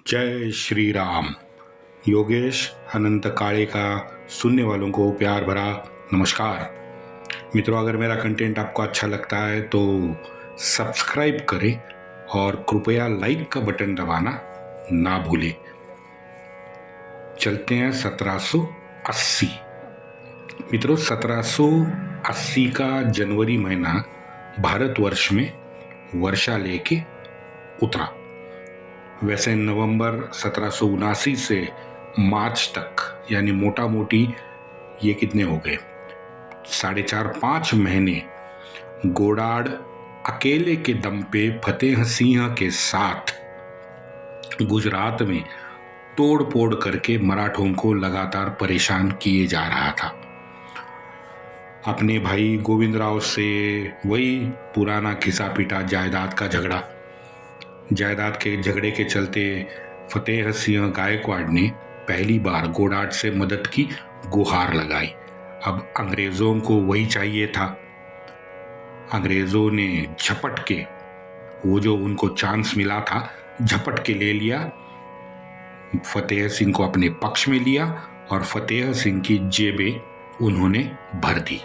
जय श्री राम। योगेश अनंत काले का सुनने वालों को प्यार भरा नमस्कार। मित्रों, अगर मेरा कंटेंट आपको अच्छा लगता है तो सब्सक्राइब करें और कृपया लाइक का बटन दबाना ना भूलें। चलते हैं 1780। मित्रों, 1780 का जनवरी महीना भारतवर्ष में वर्षा लेके उतरा। वैसे नवंबर 1779 से मार्च तक यानी मोटा मोटी ये कितने हो गए, 4.5-5 महीने गोडाड अकेले के दम पे फतेह सिंह के साथ गुजरात में तोड़ फोड़ करके मराठों को लगातार परेशान किए जा रहा था। अपने भाई गोविंदराव से वही पुराना घिसा पिटा जायदाद का झगड़ा। जायदाद के झगड़े के चलते फतेह सिंह गायकवाड़ ने पहली बार गोडाड से मदद की गुहार लगाई। अब अंग्रेजों को वही चाहिए था। अंग्रेजों ने झपट के वो जो उनको चांस मिला था झपट के ले लिया, फतेह सिंह को अपने पक्ष में लिया और फतेह सिंह की जेबें उन्होंने भर दी।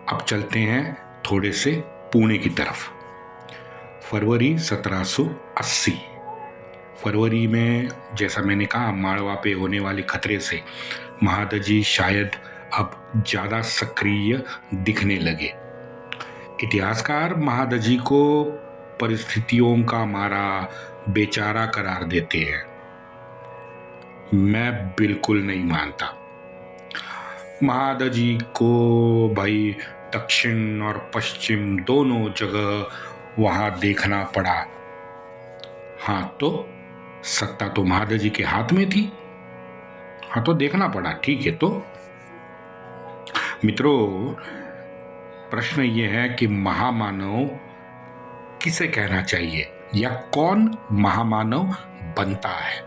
अब चलते हैं थोड़े से पुणे की तरफ। फरवरी 1780। फरवरी में जैसा मैंने कहा, माड़वा पे होने वाले खतरे से महादजी शायद अब ज़्यादा सक्रिय दिखने लगे। इतिहासकार महादजी को परिस्थितियों का मारा बेचारा करार देते हैं। मैं बिल्कुल नहीं मानता। महादजी को भाई दक्षिण और पश्चिम दोनों जगह वहां देखना पड़ा। हाँ, तो सत्ता तो महादजी के हाथ में थी। हाँ, तो देखना पड़ा, ठीक है। तो मित्रों, प्रश्न ये है कि महामानव किसे कहना चाहिए या कौन महामानव बनता है?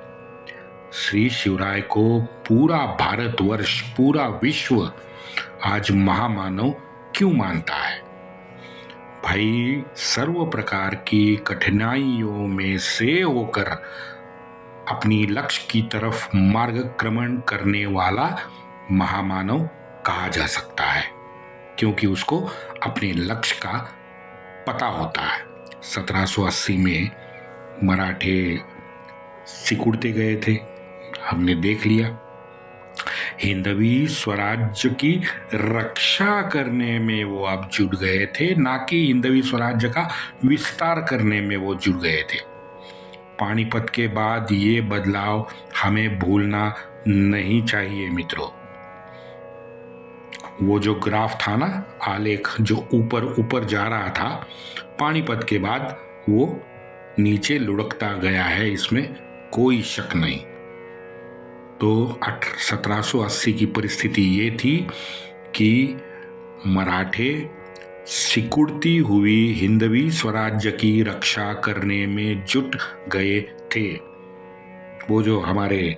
श्री शिवराय को पूरा भारतवर्ष, पूरा विश्व आज महामानव क्यों मानता है? भाई, सर्व प्रकार की कठिनाइयों में से होकर अपनी लक्ष्य की तरफ मार्गक्रमण करने वाला महामानव कहा जा सकता है, क्योंकि उसको अपने लक्ष्य का पता होता है। 1780 में मराठे सिकुड़ते गए थे, हमने देख लिया। हिंदवी स्वराज्य की रक्षा करने में वो अब जुट गए थे, ना कि हिंदवी स्वराज्य का विस्तार करने में वो जुट गए थे। पानीपत के बाद ये बदलाव हमें भूलना नहीं चाहिए मित्रों। वो जो ग्राफ था ना, आलेख जो ऊपर ऊपर जा रहा था, पानीपत के बाद वो नीचे लुढ़कता गया है, इसमें कोई शक नहीं। तो 1780 की परिस्थिति ये थी कि मराठे सिकुड़ती हुई हिंदवी स्वराज्य की रक्षा करने में जुट गए थे। वो जो हमारे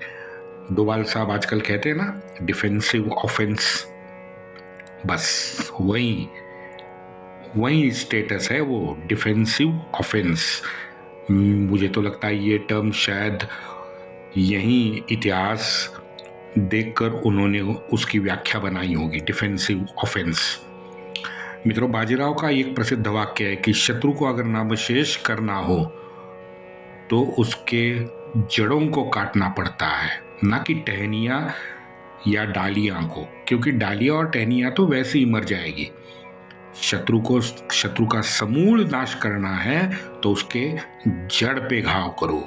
डोभाल साहब आजकल कहते हैं ना, डिफेंसिव ऑफेंस, बस वही स्टेटस है वो, डिफेंसिव ऑफेंस। मुझे तो लगता है ये टर्म शायद यही इतिहास देखकर उन्होंने उसकी व्याख्या बनाई होगी, डिफेंसिव ऑफेंस। मित्रों, बाजीराव का एक प्रसिद्ध वाक्य है कि शत्रु को अगर नामशेष करना हो तो उसके जड़ों को काटना पड़ता है, ना कि टहनियाँ या डालियाँ को, क्योंकि डालियाँ और टहनियाँ तो वैसे ही मर जाएगी। शत्रु का समूल नाश करना है तो उसके जड़ पे घाव करो।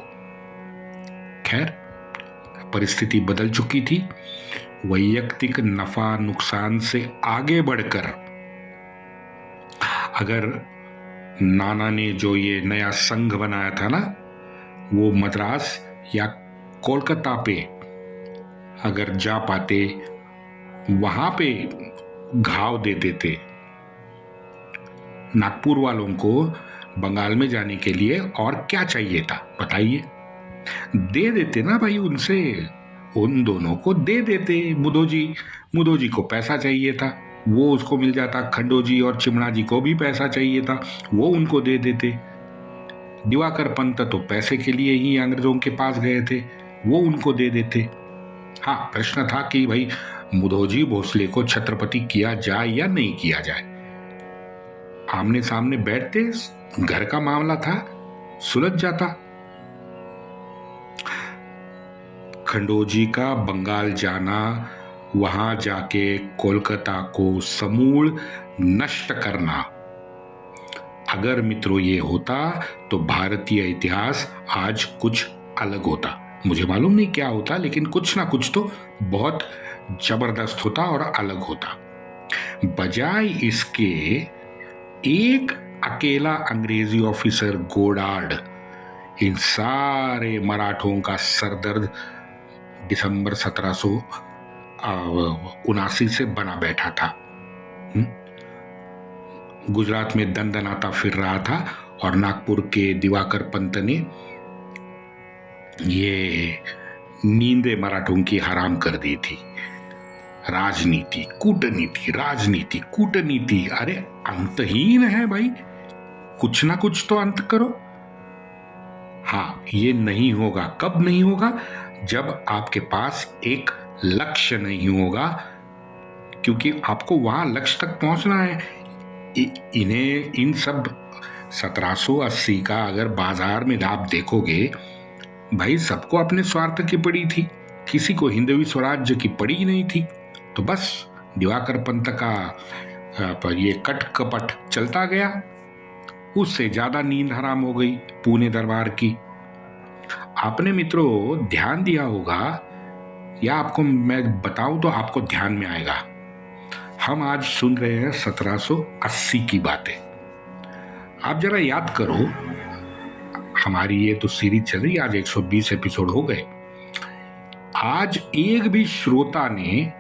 खैर, परिस्थिति बदल चुकी थी। वैयक्तिक नफा नुकसान से आगे बढ़कर अगर नाना ने जो ये नया संघ बनाया था ना, वो मद्रास या कोलकाता पे अगर जा पाते, वहां पे घाव दे देते। नागपुर वालों को बंगाल में जाने के लिए और क्या चाहिए था बताइए? दे देते ना भाई, उनसे उन दोनों को दे देते। मुदोजी को पैसा चाहिए था, वो उसको मिल जाता। खंडोजी और चिमणा जी को भी पैसा चाहिए था, वो उनको दे देते। दिवाकर पंत तो पैसे के लिए ही अंग्रेजों के पास गए थे, वो उनको दे देते। हाँ, प्रश्न था कि भाई मुधोजी भोसले को छत्रपति किया जाए या नहीं किया जाए। आमने सामने बैठते, घर का मामला था, सुलझ जाता। खंडोजी का बंगाल जाना, वहां जाके कोलकाता को समूल नष्ट करना, अगर मित्रों ये होता तो भारतीय इतिहास आज कुछ अलग होता। मुझे मालूम नहीं क्या होता, लेकिन कुछ ना कुछ तो बहुत जबरदस्त होता और अलग होता। बजाय इसके एक अकेला अंग्रेजी ऑफिसर गोडार्ड इन सारे मराठों का सरदर्द दिसंबर 1779 से बना बैठा था। गुजरात में दंदनाता फिर रहा था और नागपुर के दिवाकर पंत ने ये नींदे मराठों की हराम कर दी थी। राजनीति, कूटनीति, राजनीति, कूटनीति, अरे अंतहीन है भाई, कुछ ना कुछ तो अंत करो। हाँ, ये नहीं होगा। कब नहीं होगा? जब आपके पास एक लक्ष्य नहीं होगा, क्योंकि आपको वहां लक्ष्य तक पहुंचना है। इन्हें इन सब 1780 का अगर बाजार में आप देखोगे, भाई सबको अपने स्वार्थ की पड़ी थी, किसी को हिंदवी स्वराज्य की पड़ी ही नहीं थी। तो बस दिवाकर पंत का पर ये कट कपट चलता गया, उससे ज्यादा नींद हराम हो गई पुणे दरबार की। आपने मित्रों ध्यान दिया होगा, या आपको मैं बताऊं तो आपको ध्यान में आएगा। हम आज सुन रहे हैं 1780 की बातें। आप जरा याद करो, हमारी ये तो सीरीज चल रही है, आज 120 एपिसोड हो गए। आज एक भी श्रोता ने,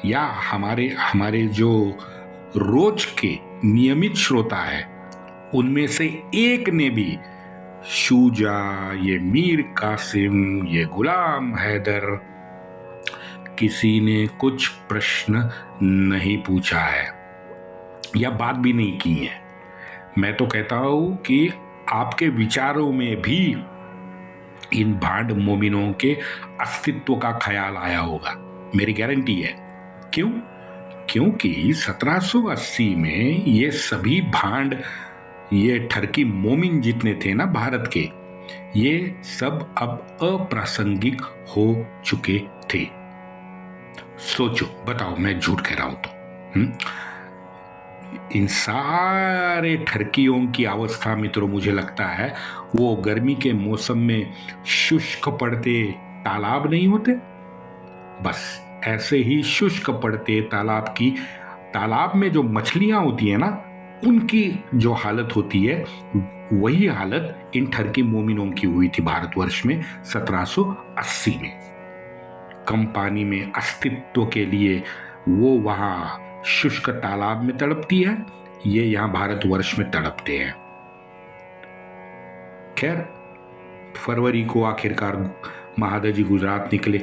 या हमारे जो रोज के नियमित श्रोता है, उनमें से एक ने भी शूजा, ये मीर कासिम, ये गुलाम हैदर, किसी ने कुछ प्रश्न नहीं पूछा है या बात भी नहीं की है। मैं तो कहता हूं कि आपके विचारों में भी इन भांड मोमिनों के अस्तित्व का ख्याल आया होगा, मेरी गारंटी है। क्यों? क्योंकि 1780 में ये सभी भांड, ये ठरकी मोमिन जितने थे ना भारत के, ये सब अब अप्रासंगिक हो चुके थे। सोचो, बताओ, मैं झूठ कह रहा हूं तो? इन सारे ठरकियों की अवस्था मित्रों, मुझे लगता है वो गर्मी के मौसम में शुष्क पड़ते तालाब नहीं होते, बस ऐसे ही शुष्क पड़ते तालाब में जो मछलियां होती है ना, उनकी जो हालत होती है, वही हालत इन ठरकी मोमिनों की हुई थी भारतवर्ष में 1780 में। कम पानी में अस्तित्व के लिए वो वहां शुष्क तालाब में तड़पती है, ये यहां भारतवर्ष में तड़पते हैं। खैर, फरवरी को आखिरकार महादजी गुजरात निकले।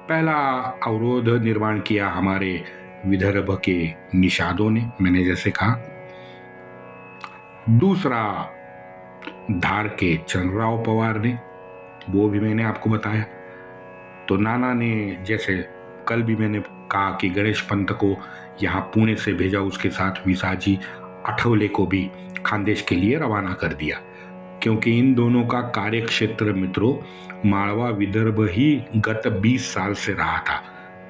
पहला अवरोध निर्माण किया हमारे विदर्भ के निषादों ने, मैंने जैसे कहा। दूसरा धार के चंद्रराव पवार ने, वो भी मैंने आपको बताया। तो नाना ने, जैसे कल भी मैंने कहा कि गणेश पंत को यहाँ पुणे से भेजा, उसके साथ विसाजी आठवले को भी खानदेश के लिए रवाना कर दिया, क्योंकि इन दोनों का कार्य क्षेत्र मित्रों मालवा विदर्भ ही गत 20 साल से रहा था,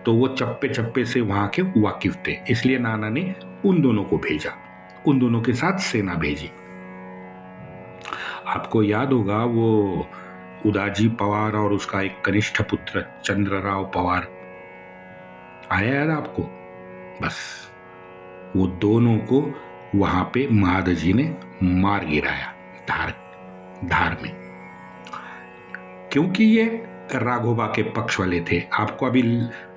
तो वो चप्पे चप्पे से वहां के वाकिफ थे। इसलिए नाना ने उन दोनों को भेजा, उन दोनों के साथ सेना भेजी। आपको याद होगा वो उदाजी पवार और उसका एक कनिष्ठ पुत्र चंद्रराव पवार, आया याद आपको? बस वो दोनों को वहां पे महादजी ने मार गिराया धार में, क्योंकि ये राघोबा के पक्ष वाले थे। आपको अभी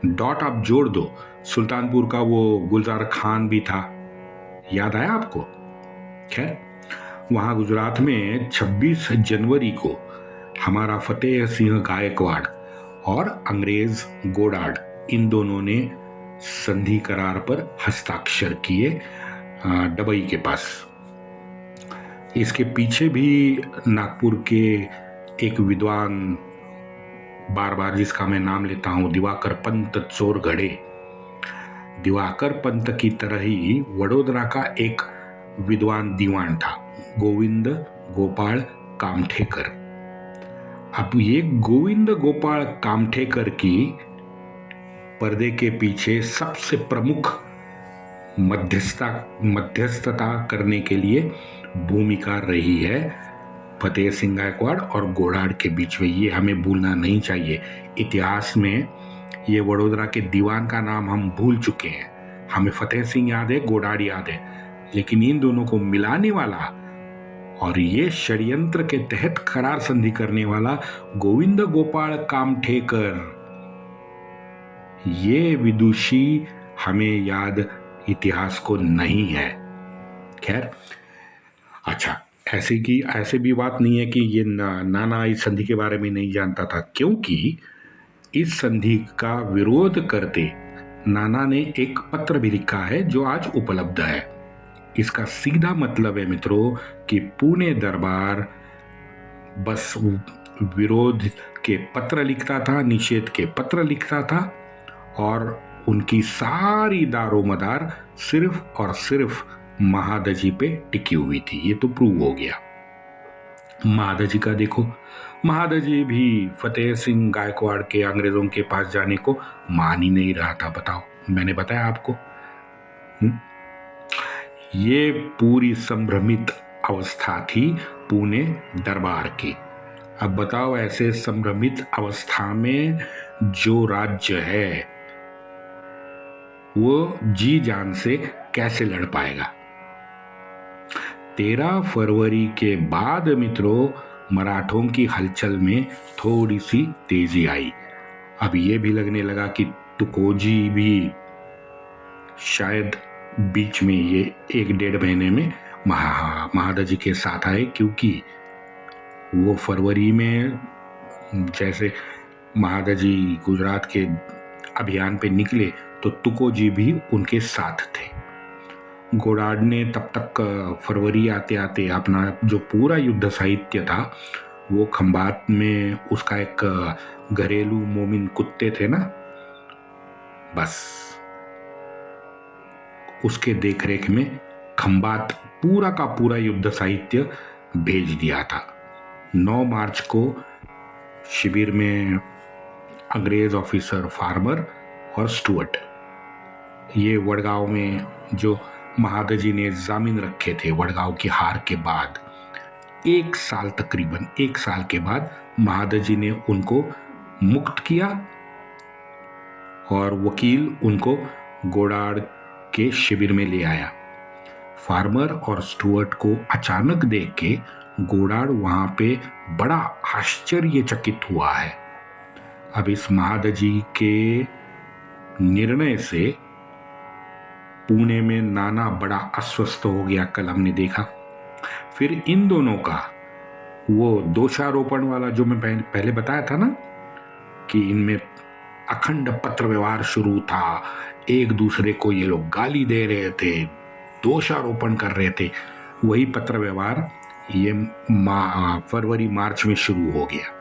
डॉट आप जोड़ दो, सुल्तानपुर का वो गुलजार खान भी था, याद आया आपको? खैर, वहां गुजरात में 26 जनवरी को हमारा फतेह सिंह गायकवाड़ और अंग्रेज गोडार्ड, इन दोनों ने संधि करार पर हस्ताक्षर किए डबई के पास। इसके पीछे भी नागपुर के एक विद्वान, बार बार जिसका मैं नाम लेता हूं, दिवाकर पंत चोरगढ़े, दिवाकर पंत की तरह ही वडोदरा का एक विद्वान दीवान था, गोविंद गोपाल कामठेकर। अब ये गोविंद गोपाल कामठेकर की पर्दे के पीछे सबसे प्रमुख मध्यस्थता करने के लिए भूमिका रही है फतेह सिंह गायकवाड़ और गोडाड के बीच में। ये हमें भूलना नहीं चाहिए। इतिहास में ये वडोदरा के दीवान का नाम हम भूल चुके हैं, हमें फतेह सिंह याद है, गोडाड याद है, लेकिन इन दोनों को मिलाने वाला और ये षड्यंत्र के तहत करार संधि करने वाला गोविंद गोपाल कामठेकर, ये विदुषी हमें याद इतिहास को नहीं है। खैर, अच्छा, ऐसे भी बात नहीं है कि ये नाना इस संधि के बारे में नहीं जानता था, क्योंकि इस संधि का विरोध करते नाना ने एक पत्र भी लिखा है जो आज उपलब्ध है। इसका सीधा मतलब है मित्रों कि पुणे दरबार बस विरोध के पत्र लिखता था, निषेध के पत्र लिखता था, और उनकी सारी दारोमदार सिर्फ और सिर्फ महादजी पे टिकी हुई थी। ये तो प्रूव हो गया। महादजी का देखो, महादजी भी फतेह सिंह गायकवाड़ के अंग्रेजों के पास जाने को मान ही नहीं रहा था। बताओ, मैंने बताया आपको। ये पूरी संभ्रमित अवस्था थी पुणे दरबार की। अब बताओ, ऐसे संभ्रमित अवस्था में जो राज्य है वो जी जान से कैसे लड़ पाएगा। 13 फरवरी के बाद मित्रों मराठों की हलचल में थोड़ी सी तेजी आई। अब ये भी लगने लगा कि तुकोजी भी शायद बीच में ये 1-1.5 महीने में महादजी के साथ आए, क्योंकि वो फरवरी में जैसे महादजी गुजरात के अभियान पे निकले तो तुकोजी भी उनके साथ थे। गोडाड ने तब तक फरवरी आते आते अपना जो पूरा युद्ध साहित्य था वो खंबात में, उसका एक घरेलू मोमिन कुत्ते थे ना, बस उसके देखरेख में खंबात पूरा का पूरा युद्ध साहित्य भेज दिया था। 9 मार्च को शिविर में अंग्रेज ऑफिसर फार्मर और स्टुअर्ट, ये वडगांव में जो महादजी ने जामिन रखे थे वडगांव की हार के बाद, तकरीबन 1 साल के बाद महादजी ने उनको मुक्त किया और वकील उनको गोडाड के शिविर में ले आया। फार्मर और स्टुअर्ट को अचानक देख के गोडाड वहां पे बड़ा आश्चर्यचकित हुआ है। अब इस महादजी के निर्णय से पुणे में नाना बड़ा अस्वस्थ हो गया। कल हमने देखा। फिर इन दोनों का वो दोषारोपण वाला जो मैं पहले बताया था ना कि इनमें अखंड पत्र व्यवहार शुरू था, एक दूसरे को ये लोग गाली दे रहे थे, दोषारोपण कर रहे थे, वही पत्र व्यवहार ये फरवरी मार्च में शुरू हो गया।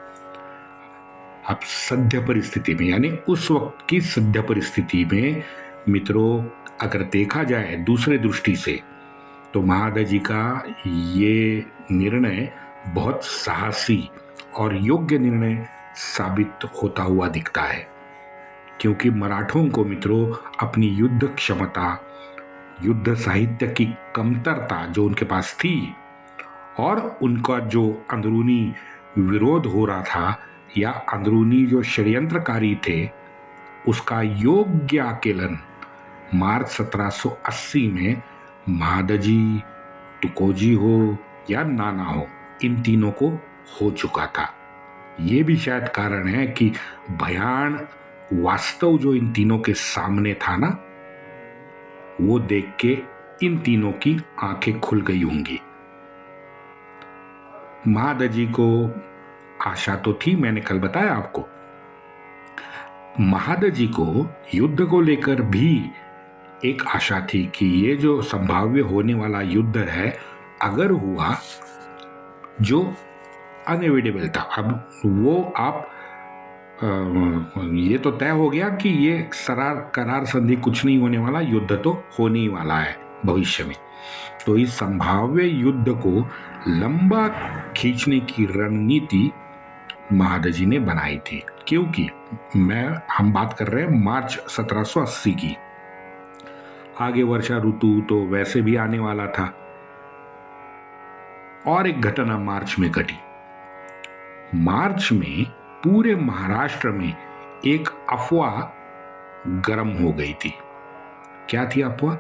अब सद्य परिस्थिति में, यानी उस वक्त की सद्य परिस्थिति में मित्रों अगर देखा जाए दूसरे दृष्टि से तो महादजी का ये निर्णय बहुत साहसी और योग्य निर्णय साबित होता हुआ दिखता है, क्योंकि मराठों को मित्रों अपनी युद्ध क्षमता, युद्ध साहित्य की कमतरता जो उनके पास थी और उनका जो अंदरूनी विरोध हो रहा था या अंदरूनी जो षड्यंत्रकारी थे, उसका योग्य आकलन मार्च 1780 में महादजी, तुकोजी हो या नाना हो, इन तीनों को हो चुका था। ये भी शायद कारण है कि भयान वास्तव जो इन तीनों के सामने था ना, वो देख के इन तीनों की आंखें खुल गई होंगी। महादजी को आशा तो थी, मैंने कल बताया आपको। महादजी को युद्ध को लेकर भी एक आशा थी कि ये जो संभाव्य होने वाला युद्ध है वो अगर हुआ जो अनएविडेबल था, अब वो आप ये तो तय हो गया कि ये करार संधि कुछ नहीं होने वाला, युद्ध तो होने ही वाला है भविष्य में। तो इस संभाव्य युद्ध को लंबा खींचने की रणनीति महादजी ने बनाई थी, क्योंकि हम बात कर रहे हैं मार्च 1780 की। आगे वर्षा ऋतु तो वैसे भी आने वाला था। और एक घटना मार्च में घटी। मार्च में पूरे महाराष्ट्र में एक अफवाह गर्म हो गई थी। क्या थी अफवाह?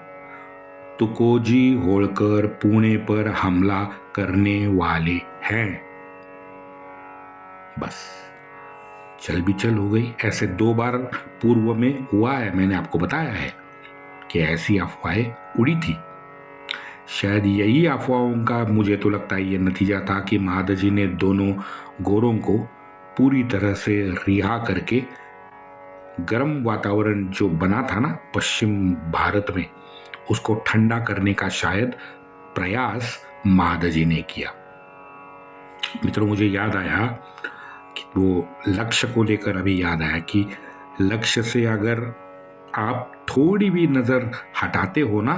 तुकोजी होळकर पुणे पर हमला करने वाले हैं। बस चल भी चल हो गई। ऐसे 2 बार पूर्व में हुआ है, मैंने आपको बताया है कि ऐसी अफवाहें उड़ी थी। शायद यही अफवाहों का मुझे तो लगता है ये नतीजा था कि महादजी ने दोनों गोरों को पूरी तरह से रिहा करके गर्म वातावरण जो बना था ना पश्चिम भारत में, उसको ठंडा करने का शायद प्रयास महादजी ने किया। मित्रों, मुझे याद आया कि वो लक्ष्य को लेकर अभी याद आया कि लक्ष्य से अगर आप थोड़ी भी नजर हटाते हो ना,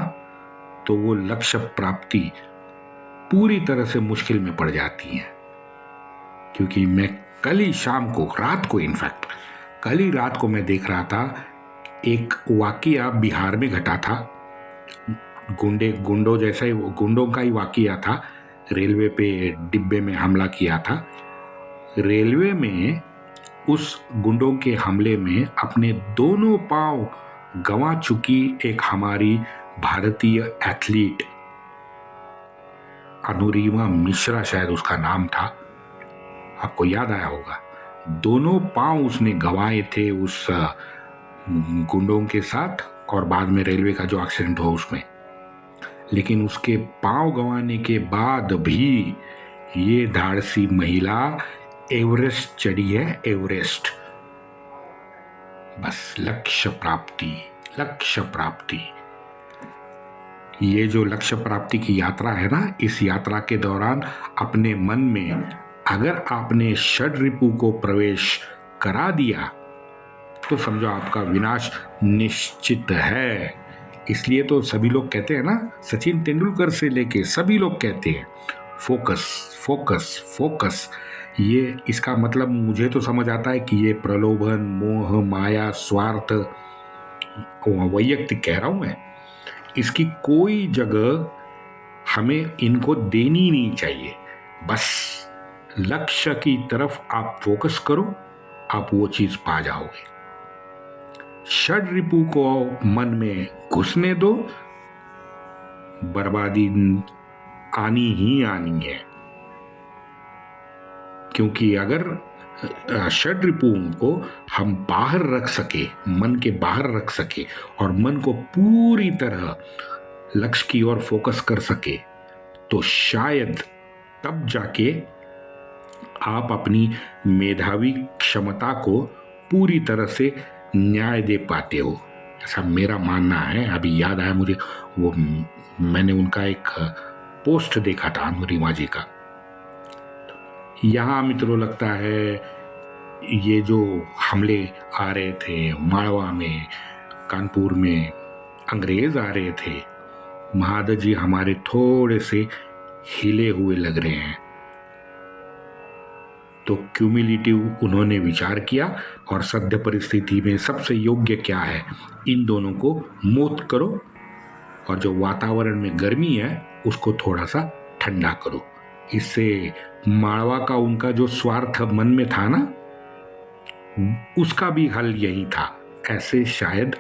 तो वो लक्ष्य प्राप्ति पूरी तरह से मुश्किल में पड़ जाती है। क्योंकि मैं कल ही शाम को, रात को, इनफैक्ट कल ही रात को मैं देख रहा था, एक वाकया बिहार में घटा था। गुंडों का ही वाकया था। रेलवे पे डिब्बे में हमला किया था। रेलवे में उस गुंडों के हमले में अपने दोनों पांव गंवा चुकी एक हमारी भारतीय एथलीट, अनुरिमा मिश्रा शायद उसका नाम था, आपको याद आया होगा। दोनों पांव उसने गंवाए थे उस गुंडों के साथ, और बाद में रेलवे का जो एक्सीडेंट हुआ उसमें। लेकिन उसके पांव गंवाने के बाद भी ये धाड़सी महिला एवरेस्ट चढ़ी है, एवरेस्ट। बस लक्ष्य प्राप्ति, लक्ष्य प्राप्ति। ये जो लक्ष्य प्राप्ति की यात्रा है ना, इस यात्रा के दौरान अपने मन में अगर आपने षड्रिपु को प्रवेश करा दिया तो समझो आपका विनाश निश्चित है। इसलिए तो सभी लोग कहते हैं ना, सचिन तेंदुलकर से लेके सभी लोग कहते हैं फोकस फोकस फोकस। ये इसका मतलब मुझे तो समझ आता है कि ये प्रलोभन, मोह, माया, स्वार्थ, वैयक्तिक कह रहा हूं मैं, इसकी कोई जगह हमें इनको देनी नहीं चाहिए। बस लक्ष्य की तरफ आप फोकस करो, आप वो चीज पा जाओगे। षड्रिपु को मन में घुसने दो, बर्बादी आनी ही आनी है। क्योंकि अगर षड्रिपुओं को हम बाहर रख सके, मन के बाहर रख सके, और मन को पूरी तरह लक्ष्य की ओर फोकस कर सके, तो शायद तब जाके आप अपनी मेधावी क्षमता को पूरी तरह से न्याय दे पाते हो, ऐसा मेरा मानना है। अभी याद आया मुझे, वो मैंने उनका एक पोस्ट देखा था अनुरिमा जी का। यहाँ मित्रों लगता है ये जो हमले आ रहे थे मालवा में, कानपुर में, अंग्रेज आ रहे थे, महादजी हमारे थोड़े से हिले हुए लग रहे हैं। तो क्यूमुलेटिव उन्होंने विचार किया और सद्य परिस्थिति में सबसे योग्य क्या है, इन दोनों को मौत करो और जो वातावरण में गर्मी है उसको थोड़ा सा ठंडा करो। इससे मालवा का उनका जो स्वार्थ मन में था ना, उसका भी हल यही था। ऐसे शायद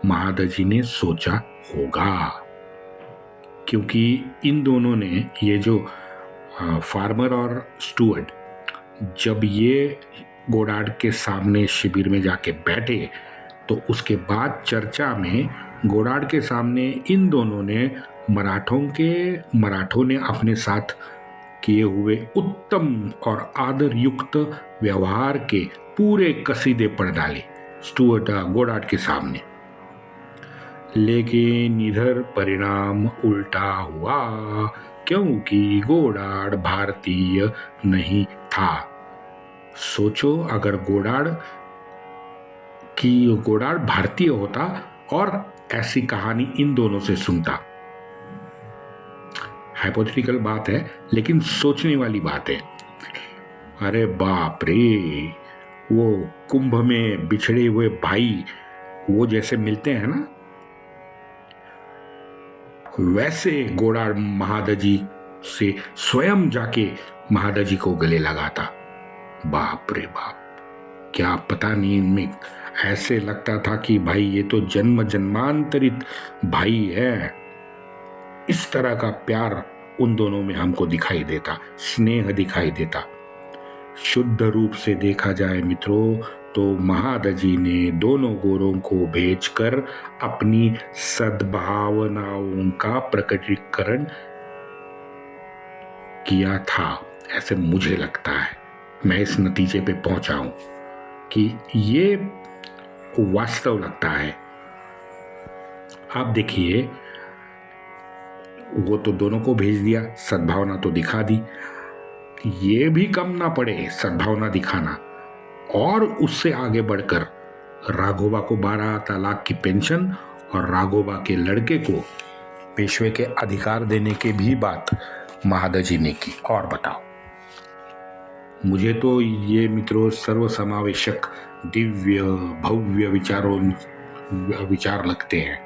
महादजी ने सोचा होगा, क्योंकि इन दोनों ने, ये जो फार्मर और स्टुअर्ट, जब ये गोडार्ड के सामने शिविर में जाके बैठे तो उसके बाद चर्चा में गोडार्ड के सामने इन दोनों ने मराठों ने अपने साथ किए हुए उत्तम और आदर युक्त व्यवहार के पूरे कसीदे पढ़ डाले स्टुअर्ट गोडार्ड के सामने। लेकिन इधर परिणाम उल्टा हुआ। क्योंकि गोडाड़ भारतीय नहीं था। सोचो अगर गोडाड़ भारतीय होता और ऐसी कहानी इन दोनों से सुनता। हाइपोथेटिकल बात है लेकिन सोचने वाली बात है। अरे बाप रे, वो कुंभ में बिछड़े हुए भाई वो जैसे मिलते हैं ना, वैसे गोडाड़ महादजी से स्वयं जाके महादजी को गले लगाता। बाप रे बाप, क्या पता नहीं इनमें, ऐसे लगता था कि भाई ये तो जन्म जन्मांतरित भाई है। इस तरह का प्यार उन दोनों में हमको दिखाई देता, स्नेह दिखाई देता। शुद्ध रूप से देखा जाए मित्रों तो महादजी ने दोनों गोरों को भेजकर अपनी सद्भावनाओं का प्रकटीकरण किया था, ऐसे मुझे लगता है। मैं इस नतीजे पे पहुंचा हूं कि ये वास्तव लगता है। आप देखिए, वो तो दोनों को भेज दिया, सद्भावना तो दिखा दी। ये भी कम ना पड़े सद्भावना दिखाना, और उससे आगे बढ़कर राघोबा को 12 लाख की पेंशन और राघोबा के लड़के को पेशवे के अधिकार देने की भी बात महादजी ने की। और बताओ, मुझे तो ये मित्रों सर्वसमावेशक दिव्य भव्य विचार लगते हैं।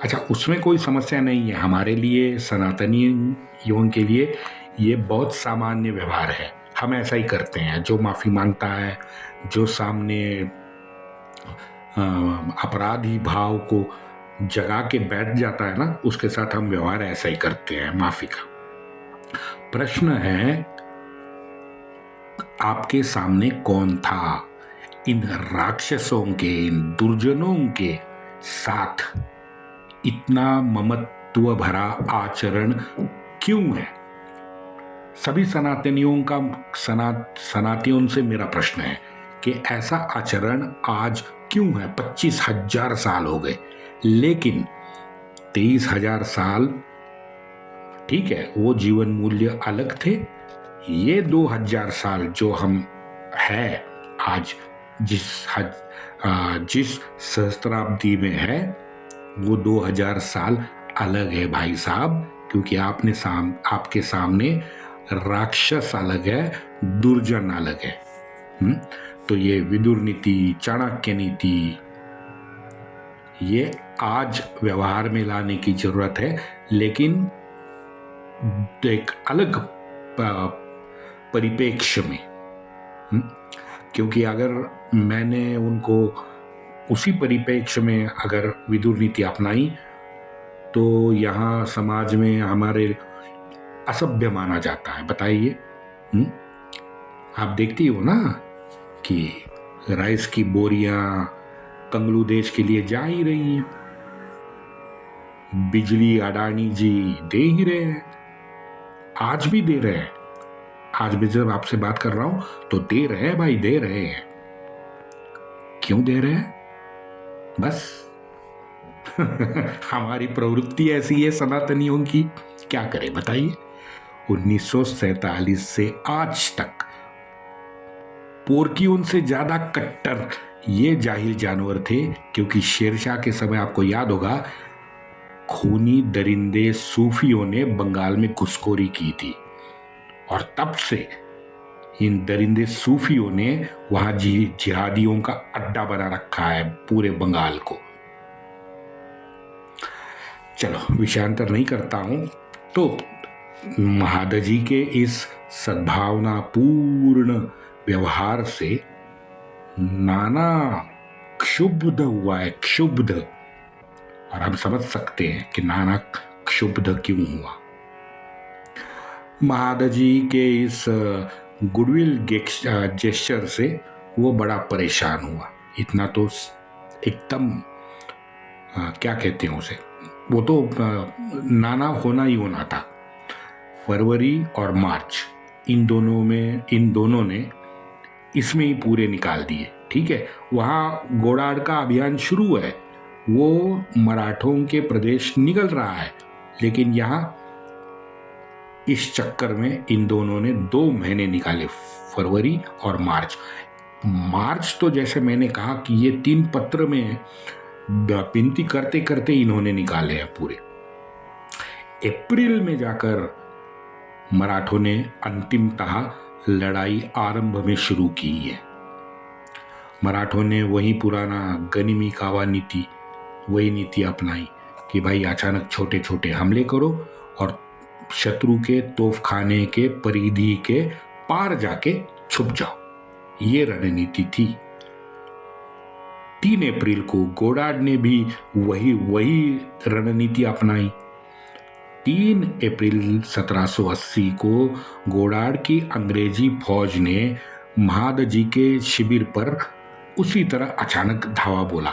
अच्छा, उसमें कोई समस्या नहीं है। हमारे लिए सनातनियों के लिए ये बहुत सामान्य व्यवहार है। हम ऐसा ही करते हैं। जो माफी मांगता है, जो सामने अपराधी भाव को जगा के बैठ जाता है ना, उसके साथ हम व्यवहार ऐसा ही करते हैं, माफी का। प्रश्न है, आपके सामने कौन था? इन राक्षसों के, इन दुर्जनों के साथ इतना ममत्व भरा आचरण क्यों है? सभी सनातनियों का सनातियों से मेरा प्रश्न है कि ऐसा आचरण आज क्यों है? 25,000 साल हो गए, लेकिन 23,000 साल ठीक है, वो जीवन मूल्य अलग थे। ये 2,000 साल जो हम है आज, जिस सहस्त्राब्दी में है, वो 2,000 साल अलग है भाई साहब, क्योंकि आपके सामने राक्षस अलग है, दुर्जन अलग है। तो ये विदुर नीति, चाणक्य नीति, ये आज व्यवहार में लाने की जरूरत है, लेकिन एक अलग परिप्रेक्ष्य में। क्योंकि अगर मैंने उनको उसी परिप्रेक्ष्य में अगर विदुर नीति अपनाई तो यहाँ समाज में हमारे असभ्य माना जाता है। बताइए, आप देखती हो ना कि राइस की बोरियां कंगलू देश के लिए जा ही रही हैं, बिजली अडानी जी दे ही रहे हैं, आज भी दे रहे हैं। आज भी जब आपसे बात कर रहा हूं तो दे रहे हैं भाई, दे रहे हैं। क्यों दे रहे हैं? बस हमारी प्रवृत्ति ऐसी है सनातनियों की, क्या करें बताइए। 1947 से आज तक पोर्कियों से ज्यादा कट्टर ये जाहिल जानवर थे, क्योंकि शेरशाह के समय आपको याद होगा खूनी दरिंदे सूफियों ने बंगाल में घुसखोरी की थी, और तब से इन दरिंदे सूफियों ने वहां जिहादियों का अड्डा बना रखा है पूरे बंगाल को। चलो, विषयांतर नहीं करता हूं। तो महादजी के इस सद्भावना पूर्ण व्यवहार से नाना क्षुब्ध हुआ है, क्षुब्ध। और हम समझ सकते हैं कि नाना क्षुब्ध क्यों हुआ। महादजी के इस गुडविल जेस्चर से वो बड़ा परेशान हुआ। इतना तो एकदम क्या कहते हैं उसे, वो तो नाना होना ही होना था। फरवरी और मार्च इन दोनों ने इसमें ही पूरे निकाल दिए। ठीक है, वहाँ गोडाड़ का अभियान शुरू है, वो मराठों के प्रदेश निकल रहा है, लेकिन यहाँ इस चक्कर में इन दोनों ने 2 महीने निकाले, फरवरी और मार्च। मार्च तो जैसे मैंने कहा कि ये 3 पत्र में विनती करते करते इन्होंने निकाले हैं पूरे। अप्रैल में जाकर मराठों ने अंतिमतः लड़ाई आरंभ में शुरू की है। मराठों ने वही पुराना गनिमी कावा नीति, वही नीति अपनाई कि भाई अचानक छोटे छोटे हमले करो और शत्रु के तोपखाने के परिधि के पार जाके छुप जाओ। ये रणनीति थी। 3 अप्रैल को गोडार्ड ने भी वही रणनीति अपनाई। 3 अप्रैल 1780 को गोडार्ड की अंग्रेजी फौज ने महादजी के शिविर पर उसी तरह अचानक धावा बोला,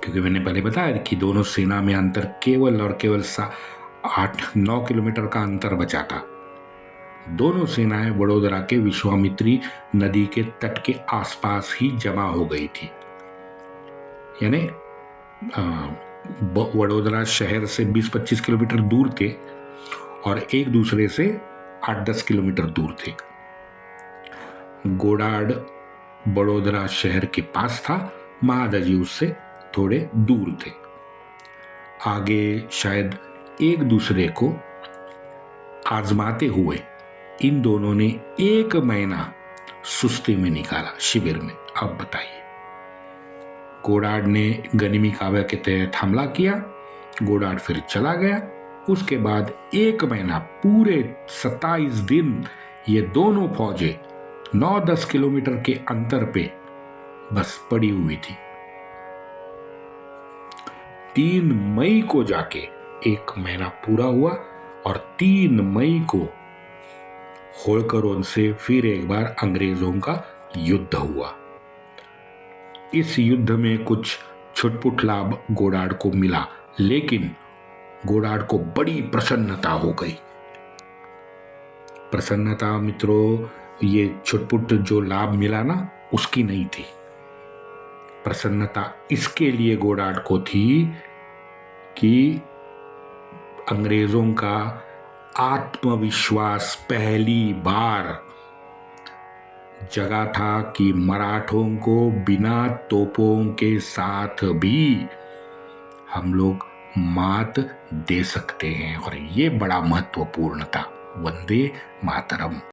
क्योंकि मैंने पहले बताया कि दोनों सेना में अंतर केवल और केवल 8-9 किलोमीटर का अंतर बचा था। दोनों सेनाएं वडोदरा के विश्वामित्री नदी के तट के आसपास ही जमा हो गई थी। यानी वडोदरा शहर से 20-25 किलोमीटर दूर थे और एक दूसरे से 8-10 किलोमीटर दूर थे। गोडार्ड वडोदरा शहर के पास था, महादजी उससे थोड़े दूर थे। आगे शायद एक दूसरे को आजमाते हुए इन दोनों ने 1 महीना सुस्ती में निकाला शिविर में। अब बताइए, गोडार्ड ने गनिमी कावा के तहत हमला किया, गोडार्ड फिर चला गया। उसके बाद 1 महीना, पूरे 27 दिन ये दोनों फौजें 9-10 किलोमीटर के अंतर पे बस पड़ी हुई थी। 3 मई को जाके 1 महीना पूरा हुआ और 3 मई को होळकर से फिर एक बार अंग्रेजों का युद्ध हुआ। इस युद्ध में कुछ छुटपुट लाभ गोडार्ड को मिला, लेकिन गोडार्ड को बड़ी प्रसन्नता हो गई। प्रसन्नता मित्रों, ये छुटपुट जो लाभ मिला ना, उसकी नहीं थी। प्रसन्नता इसके लिए गोडार्ड को थी कि अंग्रेजों का आत्मविश्वास पहली बार जगा था कि मराठों को बिना तोपों के साथ भी हम लोग मात दे सकते हैं, और ये बड़ा महत्वपूर्ण था। वंदे मातरम।